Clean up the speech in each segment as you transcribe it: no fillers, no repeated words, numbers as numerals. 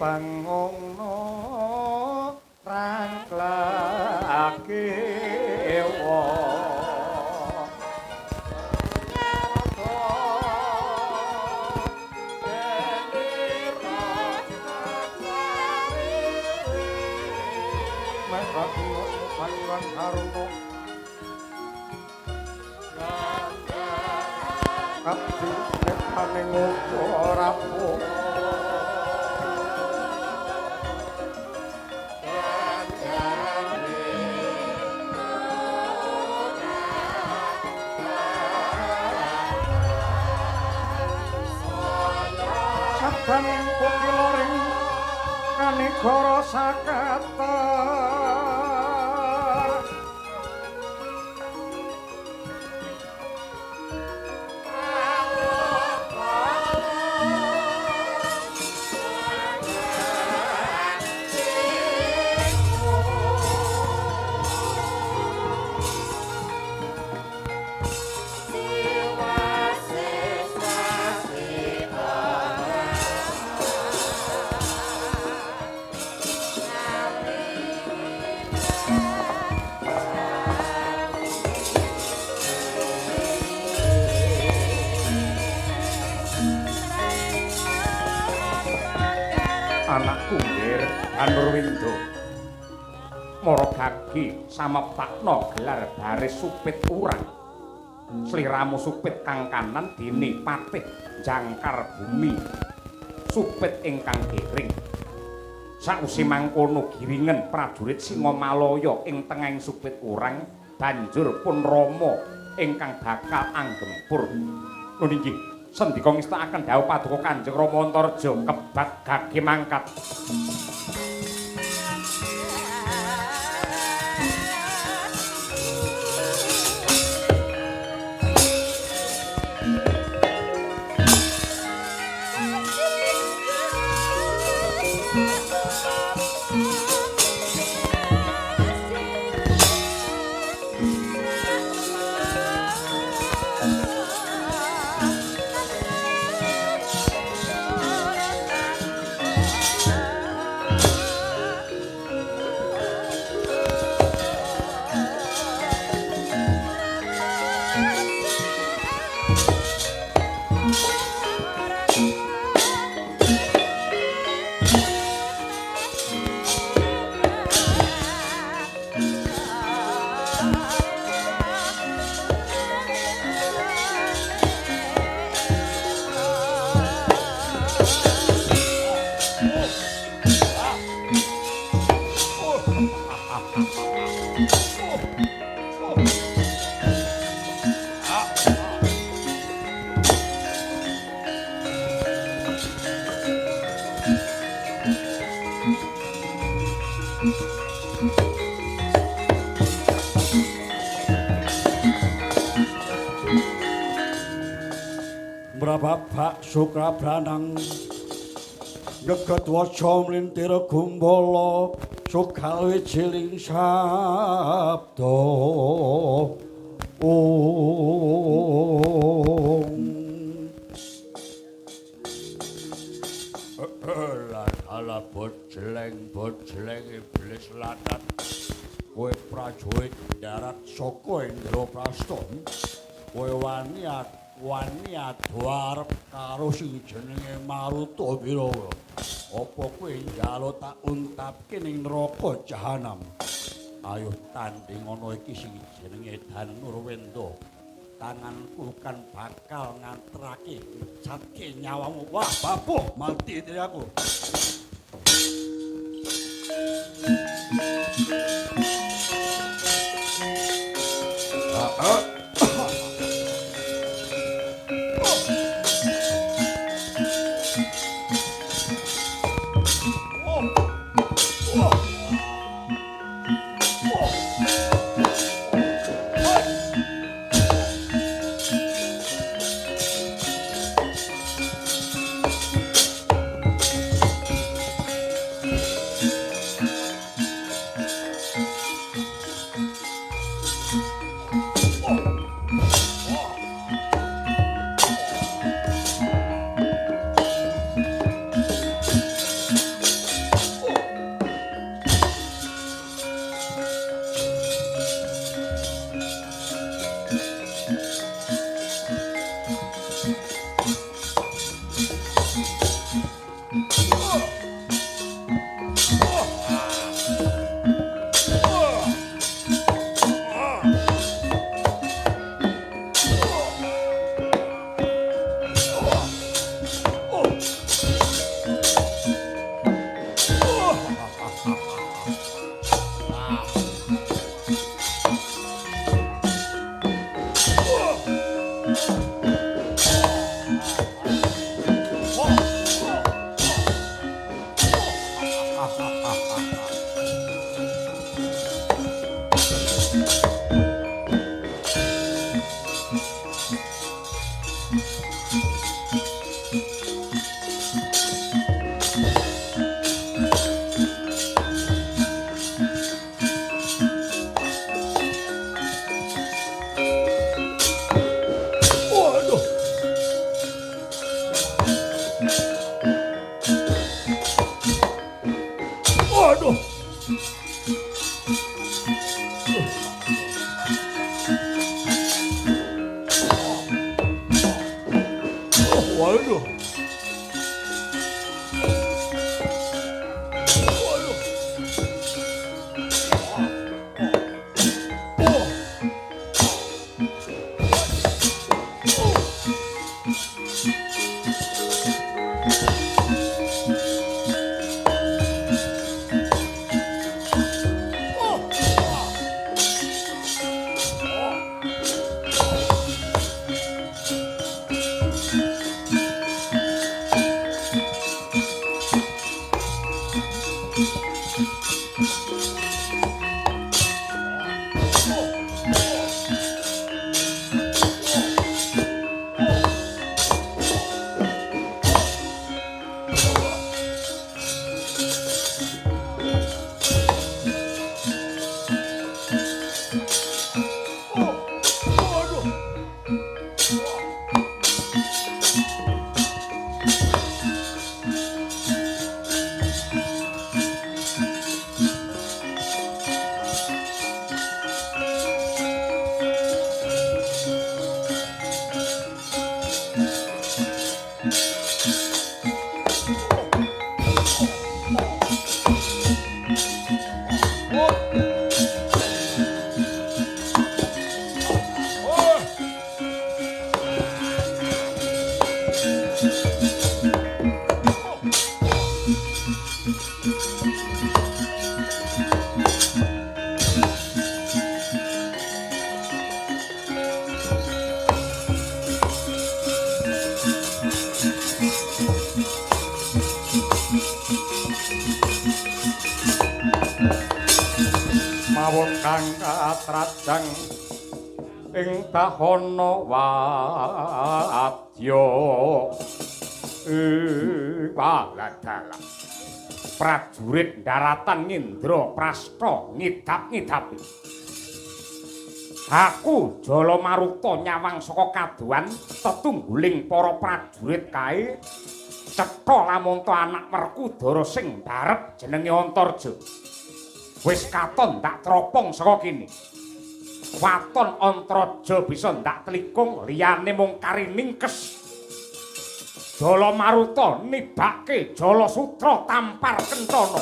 bangungno rangklake Panggilan Haruno Abdi Nekane Ngopo Rapuh Saban kukiloring kanegara sakata anakku ngger Anurwindo mara gagi sameptakna gelar baris supit urang sliramu supit kang kanan dene patih jangkar bumi supit ingkang gering sakwise mangkono giringen prajurit Singamalaya ing tengahing supit urang banjur pun Rama ingkang bakal anggempur nun inggih sendika ngestakaken dawuh paduka Kanjeng Rama Antareja kebat gage mangkat Mrababak Sukrabranang Nyeget waca mlintir gumbala sukawi ciling sabda ala bojleng iblis latat kowe prajurit darat saka Indraprasta kowe wani adwarep karo sing jenenge Maruta apa kowe njaluk tak untapke ning neraka jahanam ayo tanding ana iki sing jenenge Danurwenda tanganku kan bakal ngantrake ngecatke nyawamu wah babuh mati diri aku mawon kang katrajang ing tahana wadya waladalah prajurit daratan Ngendra Prasta ngidap-ngidapi. Aku Jala Maruta nyawang saka kaduan tetungguling para prajurit kae cetha lamonta anak Werkudara sing barep jenenge Antarja. Wis katon ndak tropong saka kene. Waton Antraja bisa ndak tlikung liyane mung kariningkes. Jala Maruta nibake Jala Sutra tampar kencana.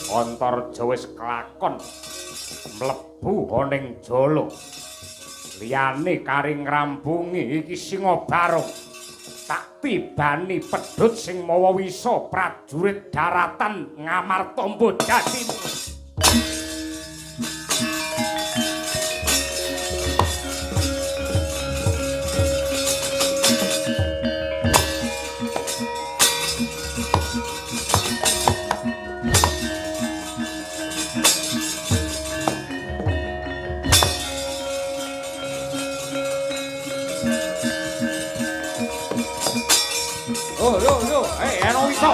Antarja wis kelakon mlebu aning jala. Liyane kari ngrampungi iki Singabarung. Tak tibani pedhut sing mawa wisa prajurit daratan Ngamartamba dadi. yo. Ana wisa.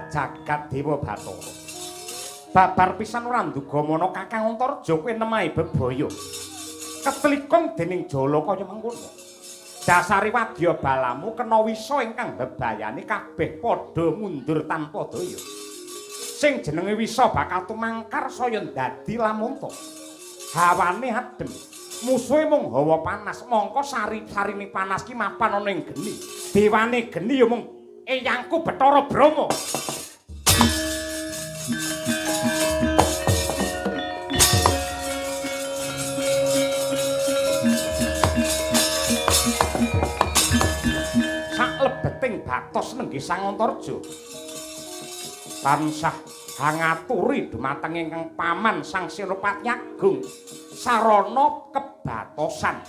Jagat Dewa Bathara. Babar pisan ora ndugamana Kakang Antarja kowe nemahi bebaya. Ketlikung dening jala kaya mangkono. Dasari wadya balamu kena wisa ingkang bebayani kabeh padha mundur tanpa daya. Sing jenenge wisa bakal tumangkar saya dadi lamunta. Hawane adem. Musuhe mung hawa panas, mongko sari-sarine panas ki mapan ana ing geni. Dewane geni ya mung eyangku Bathara Brama. Saklebeting batos nenggih Sang Antarja tansah hangaturi dumateng ingkang paman Sang Senopati Agung sarana kebatosan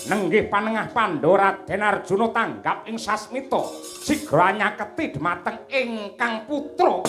nenggih panengah Pandhawa Raden Arjuna tanggap ing sasmita sigra nyaketi dumateng ingkang putra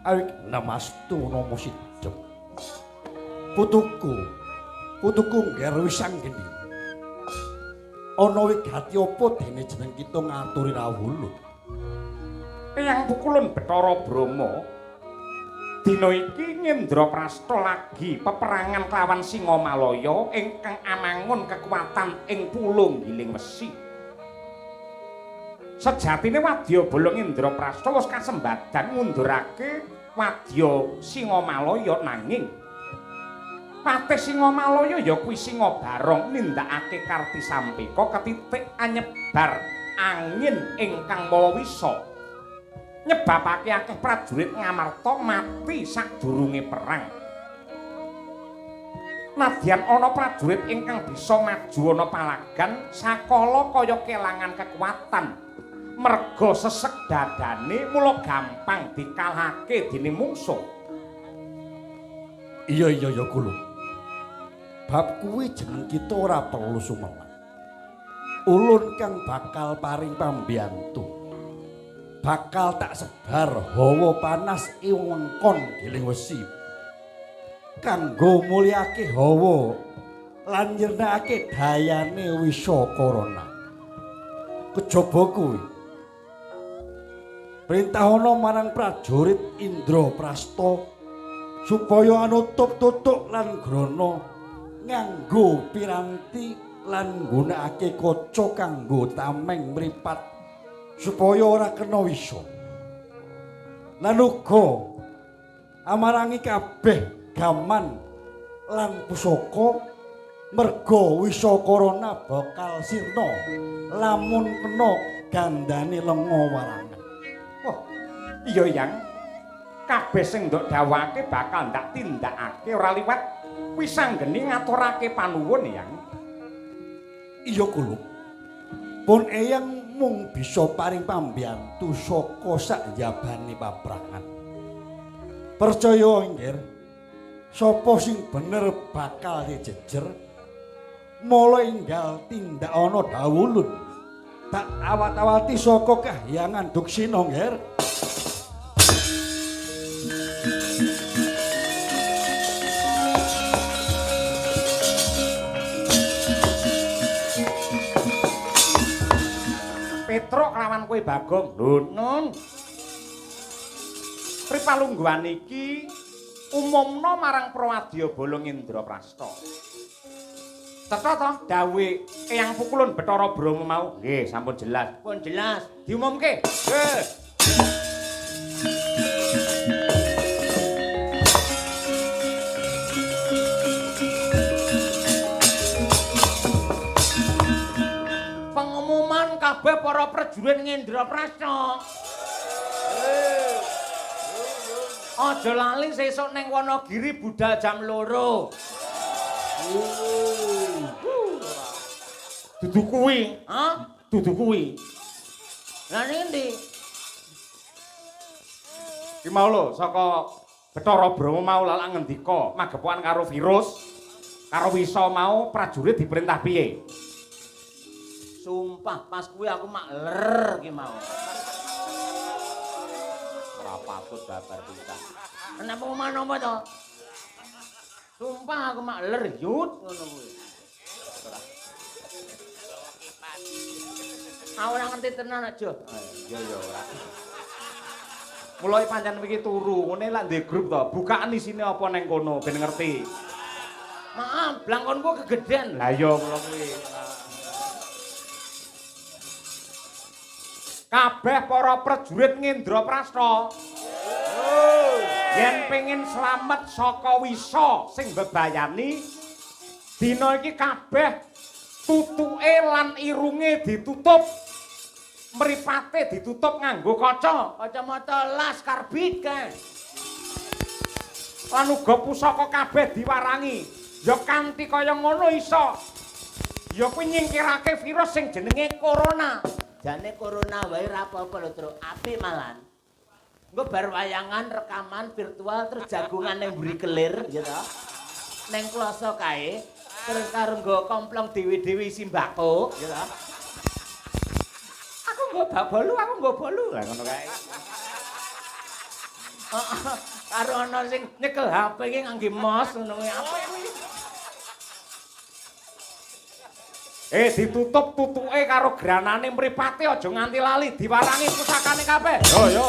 awik namastu namo sidhem putuku nggarwi sanggeni ana wigati apa dene jeneng kita ngaturi rawuh Eyang Pukulun Bathara Brama dina iki Ngendraprasta lagi peperangan kelawan Singamalaya ingkang amangun kekuatan ing Pulo Giling Wesi. Sejatine wadya bala Ngendraprasta wis kasembadan ngundurake wadya Singamalaya nanging Patih Singamalaya ya kuwi Singabarong nindakake karti sampeka ketitik anyebar angin ingkang mawa wisa nyebabake akeh prajurit Ngamarta mati sadurunge perang. Nadyan ana prajurit ingkang bisa maju ana palagan sakala kaya kelangan kekuatan merga sesek dadane mula gampang dikalahake dening mungsuh. Iya kula. Bab kuwi jeneng kita ora perlu sumelang. Ulun kang bakal paring pambiyantu. Bakal tak sebar hawa panas ing wengkon Giling Wesi. Kanggo mulyake hawa lan nyernakake dayane Wisakarana. Kejaba kuwi perintahana marang prajurit Indraprasta supaya anutup tutuk lan grana nganggo piranti lan nggunakake kaca kanggo tameng mripat supaya ora kena wisa. Lan uga amarangi kabeh gaman lan pusaka merga Wisakarana bakal sirna lamun kena gandane lenga warangan. Oh, iya yang kabeh sing ndok dawake bakal ndak tindakake ora liwat Wisanggeni ngaturake panuwun Eyang. Iya kula. Pun Eyang mung bisa paring pambiyantu saka sakjabane paprangan. Percaya nggih, sapa sing bener bakal dijejer, mula enggal tindak ana dawulun. Tak awat-awati saka kahyangan Duksina nggih. Petruk lawan kowe Bagong. Lho, Nun. Pripalungguhan iki umumna marang Prawadya Bala Ngendraprasta. Cetha to dawuhe Eyang Pukulun Bathara Brama mau? Nggih, sampun jelas. Pun jelas. Diumumke. Nggih. Pengumuman kabeh para prajurit Ngendraprasta. Aja lali sesuk ning Wonogiri budal jam 2. Dudu kuwi, ha? Dudu kuwi. Lah ning ndi? Ki mau lho saka Bathara Brama mau lalak ngendika magepokan karo virus karo wisa mau prajurit diperintah piye? Sumpah pas kuwi aku mak ler ki mau. Ora patut babar pisan. Kenapa pengumuman apa to? Sumpah aku mak ler yut ngono kuwi. Ora ngerti tenan aja. Iya ya ora. Mulai pancen iki turu, ngene lak ndek grup to. Bukaan isine apa ning kono ben ngerti. Maaf, blangkonku kegeden. Lah iya mula kuwi. Kabeh para prajurit Ngendraprasta. Yen pengin slamet saka wisa sing bebayani, dina iki kabeh tutuke lan irunge ditutup. Mripate ditutup nganggo kacamata laskar bika. Lan uga pusaka kabeh diwarangi. Ya kanthi kaya ngono iso. Ya kuwi nyingkirake virus sing jenenge corona. Jane corona wae ra apa-apa lho, Truk. Apik malan. Engko bar wayangan rekaman virtual terus jagungan ning mburi kelir, ya ta. Ning kloso kae, terus karo nggo komplong dewe-dewe isi mbako, ya ta. Aku nggo bolu. Lah ngono kae. Karo ana sing nyekel HP iki ngangge mos ngono kuwi apik kuwi. Ditutup tutuke karo granane mripate aja nganti lali diwarangi pusakane kabeh. Yo.